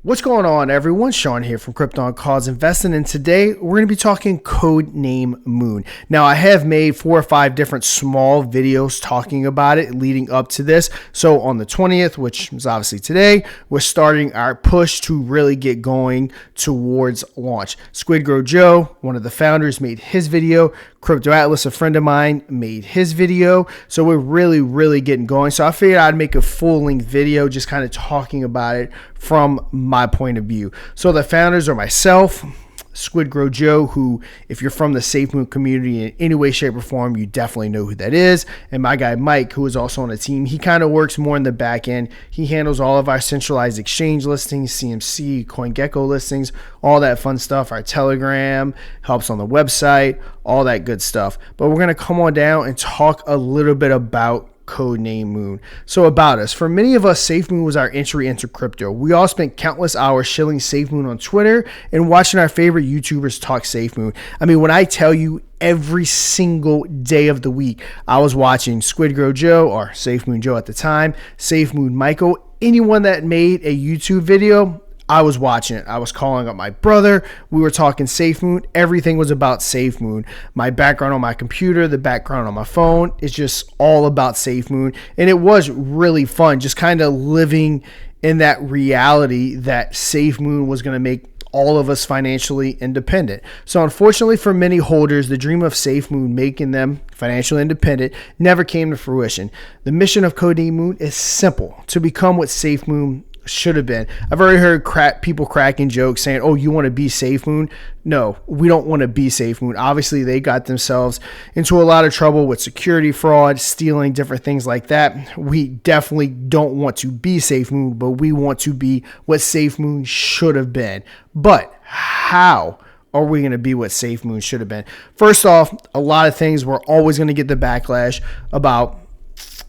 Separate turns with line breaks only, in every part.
What's going on, everyone? Sean here from Crypto on Cause Investing, and today we're going to be talking CodeName Moon. Now, I have made 4 or 5 different small videos talking about it leading up to this. So on the 20th, which is obviously today, we're starting our push to really get going towards launch. Squidgrow Joe, one of the founders, made his video. Crypto Atlas, a friend of mine, made his video. So we're really getting going. So I figured I'd make a full-length video just kind of talking about it from my point of view. So the founders are myself, Squidgrow Joe, who, if you're from the Safemoon community in any way, shape, or form, you definitely know who that is. And my guy Mike, who is also on the team, he kind of works more in the back end. He handles all of our centralized exchange listings, CMC, CoinGecko listings, all that fun stuff. Our Telegram, helps on the website, all that good stuff. But we're going to come on down and talk a little bit about CodeName Moon. So about us, for many of us, Safemoon was our entry into crypto. We all spent countless hours shilling Safemoon on Twitter and watching our favorite YouTubers talk Safemoon. I mean, when I tell you every single day of the week, I was watching Squidgrow Joe, or Safemoon Joe at the time, Safemoon Michael, anyone that made a YouTube video, I was watching it. I was calling up my brother. We were talking Safemoon. Everything was about Safemoon. My background on my computer, the background on my phone, is just all about Safemoon. And it was really fun, just kind of living in that reality that Safemoon was going to make all of us financially independent. So unfortunately for many holders, the dream of Safemoon making them financially independent never came to fruition. The mission of CodeName Moon is simple: to become what Safemoon should have been. I've already heard people cracking jokes saying, oh, you want to be Safemoon? No, we don't want to be Safemoon. Obviously, they got themselves into a lot of trouble with security fraud, stealing, different things like that. We definitely don't want to be Safemoon, but we want to be what Safemoon should have been. But how are we going to be what Safemoon should have been? First off, a lot of things we're always going to get the backlash about: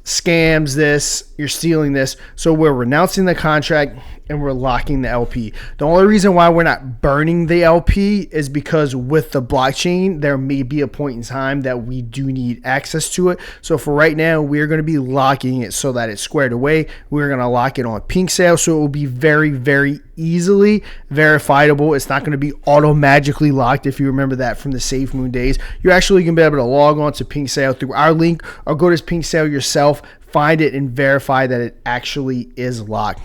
scams, this, you're stealing this. So we're renouncing the contract and we're locking the LP. The only reason why we're not burning the LP is because with the blockchain, there may be a point in time that we do need access to it. So for right now, we're going to be locking it so that it's squared away. We're going to lock it on pink sale, so it will be very easily verifiable. It's not going to be auto-magically locked. If you remember that from the Safemoon days, you're actually going to be able to log on to pink sale through our link, or go to pink sale yourself, find it, and verify that it actually is locked.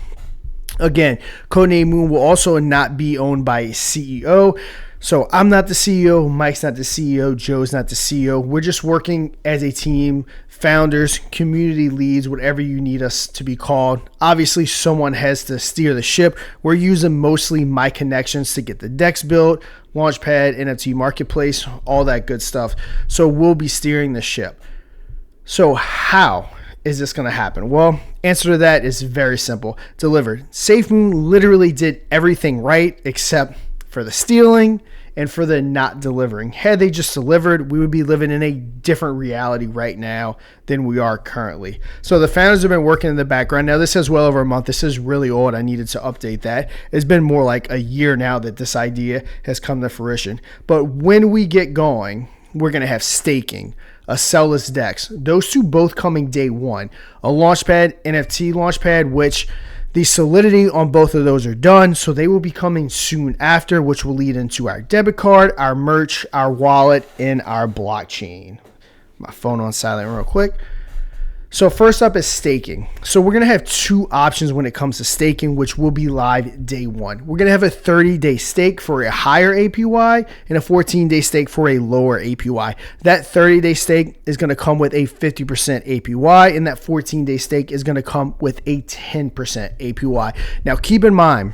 Again, CodeName Moon will also not be owned by a CEO. So I'm not the CEO, Mike's not the CEO, Joe's not the CEO. We're just working as a team, founders, community leads, whatever you need us to be called. Obviously, someone has to steer the ship. We're using mostly my connections to get the decks built, Launchpad, NFT marketplace, all that good stuff. So we'll be steering the ship. So how is this going to happen? Well, answer to that is very simple. Delivered. Safemoon literally did everything right except for the stealing and for the not delivering. Had they just delivered, we would be living in a different reality right now than we are currently. So the founders have been working in the background. Now, this is well over a month. This is really old. I needed to update that. It's been more like a year now that this idea has come to fruition. But when we get going, we're going to have staking, a SES Decks. Those two both coming day one. A Launchpad, NFT Launchpad, which the solidity on both of those are done, so they will be coming soon after, which will lead into our debit card, our merch, our wallet, and our blockchain. My phone on silent real quick. So first up is staking. So we're going to have 2 options when it comes to staking, which will be live day one. We're going to have a 30-day stake for a higher APY and a 14-day stake for a lower APY. That 30-day stake is going to come with a 50% APY, and that 14-day stake is going to come with a 10% APY. Now keep in mind,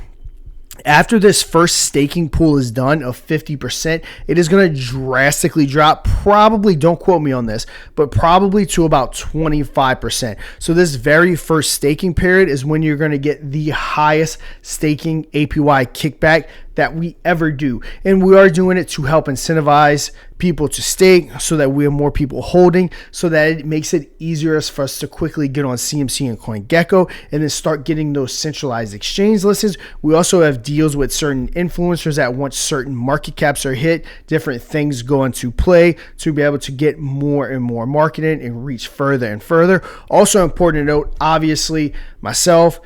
after this first staking pool is done of 50%, it is going to drastically drop, probably, don't quote me on this, but probably to about 25%. So this very first staking period is when you're going to get the highest staking APY kickback that we ever do. And we are doing it to help incentivize people to stake so that we have more people holding, so that it makes it easier for us to quickly get on CMC and CoinGecko and then start getting those centralized exchange listings. We also have deals with certain influencers that once certain market caps are hit, different things go into play to be able to get more and more marketing and reach further and further. Also important to note, obviously, myself,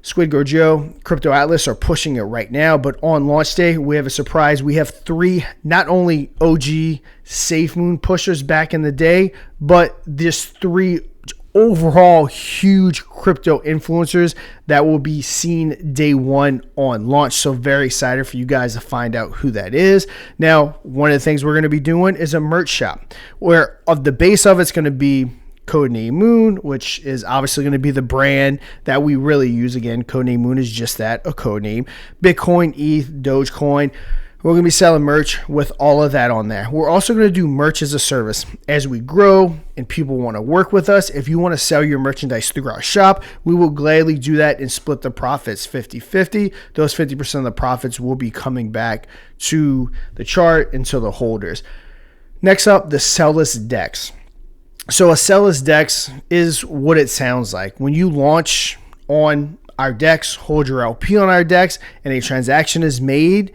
Squidgrow Joe, Crypto Atlas are pushing it right now, but on launch day, we have a surprise. We have 3 not only OG Safemoon pushers back in the day, but there's 3 overall huge crypto influencers that will be seen day 1 on launch. So very excited for you guys to find out who that is. Now, one of the things we're going to be doing is a merch shop where of the base of it's going to be CodeName Moon, which is obviously going to be the brand that we really use. Again, CodeName Moon is just that, a code name. Bitcoin, ETH, Dogecoin. We're going to be selling merch with all of that on there. We're also going to do merch as a service. As we grow and people want to work with us, if you want to sell your merchandise through our shop, we will gladly do that and split the profits 50-50. Those 50% of the profits will be coming back to the chart and to the holders. Next up, the SES Decks. So a SES Decks is what it sounds like. When you launch on our decks, hold your LP on our decks, and a transaction is made,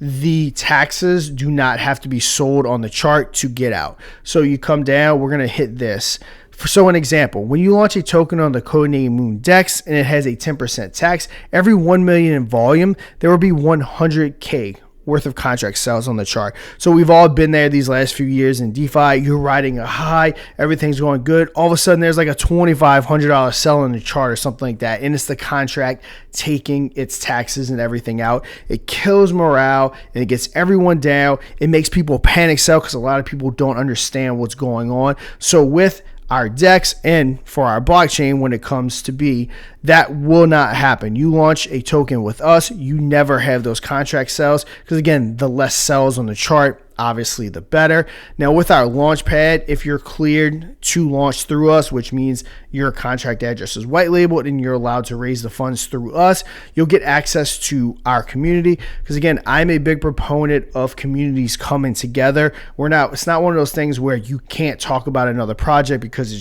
the taxes do not have to be sold on the chart to get out. So you come down, we're going to hit this. So an example, when you launch a token on the CodeName Moon DEX and it has a 10% tax, every 1 million in volume, there will be 100K worth of contract sales on the chart. So we've all been there these last few years in DeFi. You're riding a high, everything's going good. All of a sudden there's like a $2,500 sell on the chart or something like that. And it's the contract taking its taxes and everything out. It kills morale and it gets everyone down. It makes people panic sell because a lot of people don't understand what's going on. So with our DEX and for our blockchain, when it comes to be, that will not happen. You launch a token with us, you never have those contract sales because again, the less sells on the chart, obviously the better. Now with our Launchpad, if you're cleared to launch through us, which means your contract address is white labeled and you're allowed to raise the funds through us, you'll get access to our community. Because again, I'm a big proponent of communities coming together. It's not one of those things where you can't talk about another project because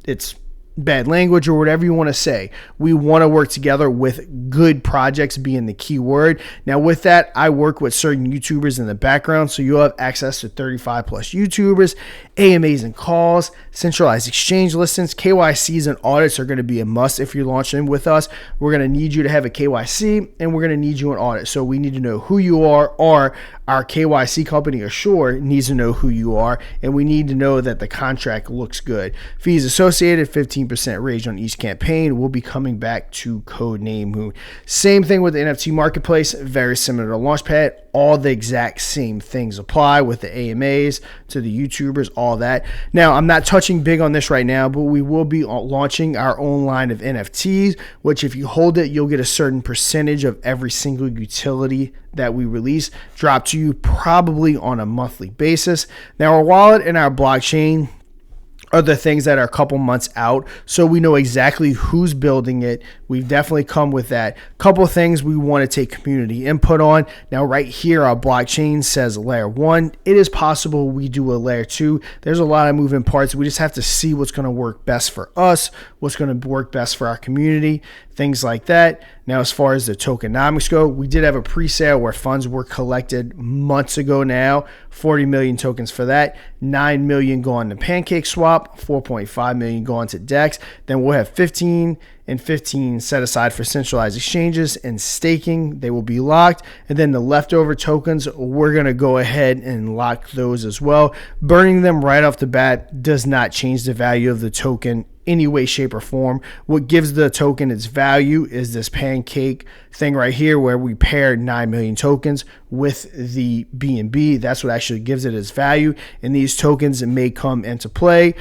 it's bad language or whatever you want to say. We want to work together with good projects being the key word. Now with that, I work with certain YouTubers in the background, so you'll have access to 35 plus YouTubers, AMAs and calls, centralized exchange listings. KYCs and audits are going to be a must if you're launching with us. We're going to need you to have a KYC and we're going to need you an audit. So we need to know who you are, or our KYC company Assure needs to know who you are, and we need to know that the contract looks good. Fees associated, 15% raised on each campaign, will be coming back to CodeName Moon. Same thing with the NFT marketplace, very similar to Launchpad. All the exact same things apply with the AMAs to the YouTubers, all that. Now, I'm not touching big on this right now, but we will be launching our own line of NFTs, which if you hold it, you'll get a certain percentage of every single utility that we release drop to you probably on a monthly basis. Now, our wallet and our blockchain are the things that are a couple months out, so we know exactly who's building it. We've definitely come with that. Couple things we want to take community input on. Now right here, our blockchain says layer 1. It is possible we do a layer 2. There's a lot of moving parts. We just have to see what's going to work best for us, what's going to work best for our community, things like that. Now, as far as the tokenomics go, we did have a pre-sale where funds were collected months ago now. 40 million tokens for that. 9 million go on to Pancake Swap. 4.5 million go on to DEX. Then we'll have 15 and 15 set aside for centralized exchanges and staking. They will be locked. And then the leftover tokens, we're going to go ahead and lock those as well. Burning them right off the bat does not change the value of the token any way, shape, or form. What gives the token its value is this pancake thing right here where we pair 9 million tokens with the BNB. That's what actually gives it its value. And these tokens may come into play.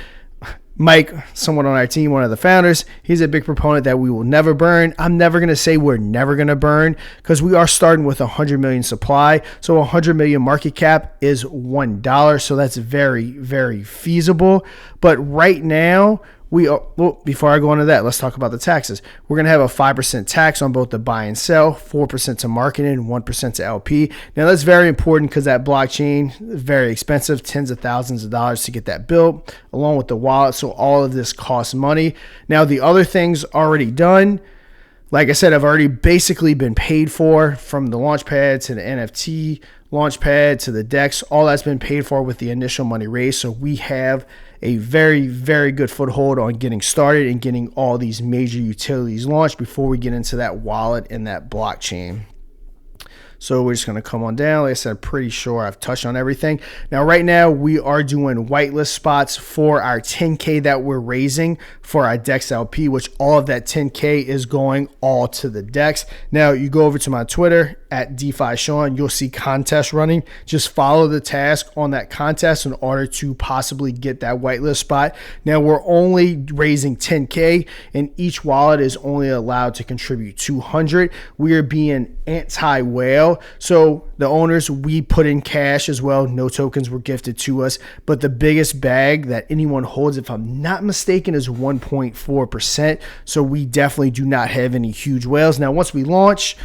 Mike, someone on our team, one of the founders, he's a big proponent that we will never burn. I'm never going to say we're never going to burn because we are starting with 100 million supply. So 100 million market cap is $1. So that's very, very feasible. But right now, before I go into that, let's talk about the taxes. We're going to have a 5% tax on both the buy and sell, 4% to marketing, 1% to LP. Now, that's very important because that blockchain is very expensive, tens of thousands of dollars to get that built, along with the wallet. So all of this costs money. Now, the other things already done, like I said, I've already basically been paid for, from the Launchpad to the NFT Launchpad to the DEX. All that's been paid for with the initial money raised. So we have a very, very good foothold on getting started and getting all these major utilities launched before we get into that wallet and that blockchain. So we're just going to come on down. Like I said, I'm pretty sure I've touched on everything. Now, right now, we are doing whitelist spots for our 10K that we're raising for our Dex LP, which all of that 10K is going all to the Dex. Now, you go over to my Twitter at DeFi Sean, you'll see contests running. Just follow the task on that contest in order to possibly get that whitelist spot. Now, we're only raising 10K, and each wallet is only allowed to contribute 200. We are being anti-whale. So the owners, we put in cash as well. No tokens were gifted to us. But the biggest bag that anyone holds, if I'm not mistaken, is 1.4%. So we definitely do not have any huge whales. Now, once we launch,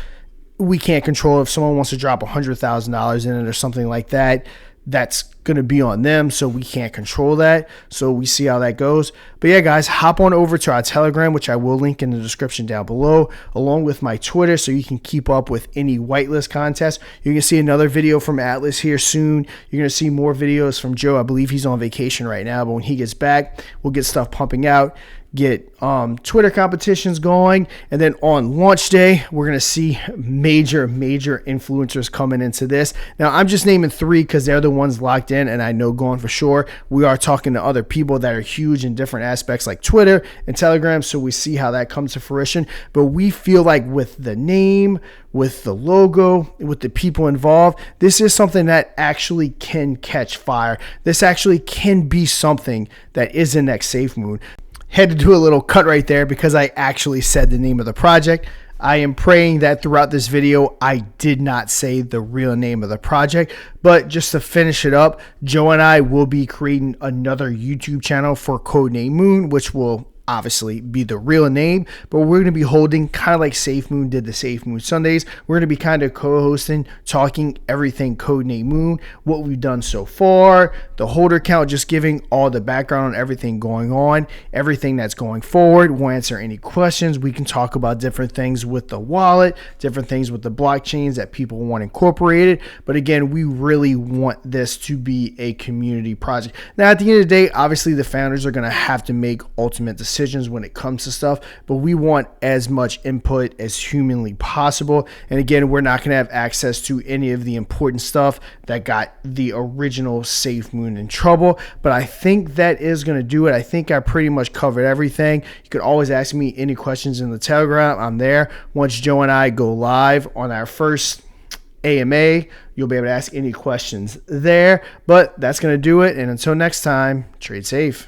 we can't control if someone wants to drop $100,000 in it or something like that. That's going to be on them, so we can't control that. So we see how that goes. But yeah, guys, hop on over to our Telegram, which I will link in the description down below, along with my Twitter, so you can keep up with any whitelist contests. You're going to see another video from Atlas here soon. You're going to see more videos from Joe. I believe he's on vacation right now, but when he gets back, we'll get stuff pumping out, get Twitter competitions going, and then on launch day, we're going to see major influencers coming into this. Now, I'm just naming 3 because they're the ones locked in, and I know going for sure. We are talking to other people that are huge in different aspects like Twitter and Telegram, so we see how that comes to fruition. But we feel like with the name, with the logo, with the people involved, this is something that actually can catch fire. This actually can be something that is the next Safemoon. Had to do a little cut right there because I actually said the name of the project. I am praying that throughout this video, I did not say the real name of the project. But just to finish it up, Joe and I will be creating another YouTube channel for CodeName Moon, which will obviously be the real name, but we're going to be holding kind of like Safemoon did the Safemoon Sundays. We're going to be kind of co-hosting, talking everything CodeName Moon, what we've done so far, the holder count, just giving all the background on everything going on, everything that's going forward. We'll answer any questions. We can talk about different things with the wallet, different things with the blockchains that people want incorporated. But again, we really want this to be a community project. Now, at the end of the day, obviously the founders are going to have to make ultimate decisions when it comes to stuff, but we want as much input as humanly possible. And again, we're not going to have access to any of the important stuff that got the original Safemoon in trouble, but I think that is going to do it. I think I pretty much covered everything. You could always ask me any questions in the Telegram. I'm there. Once Joe and I go live on our first AMA, you'll be able to ask any questions there. But that's going to do it. And until next time, trade safe.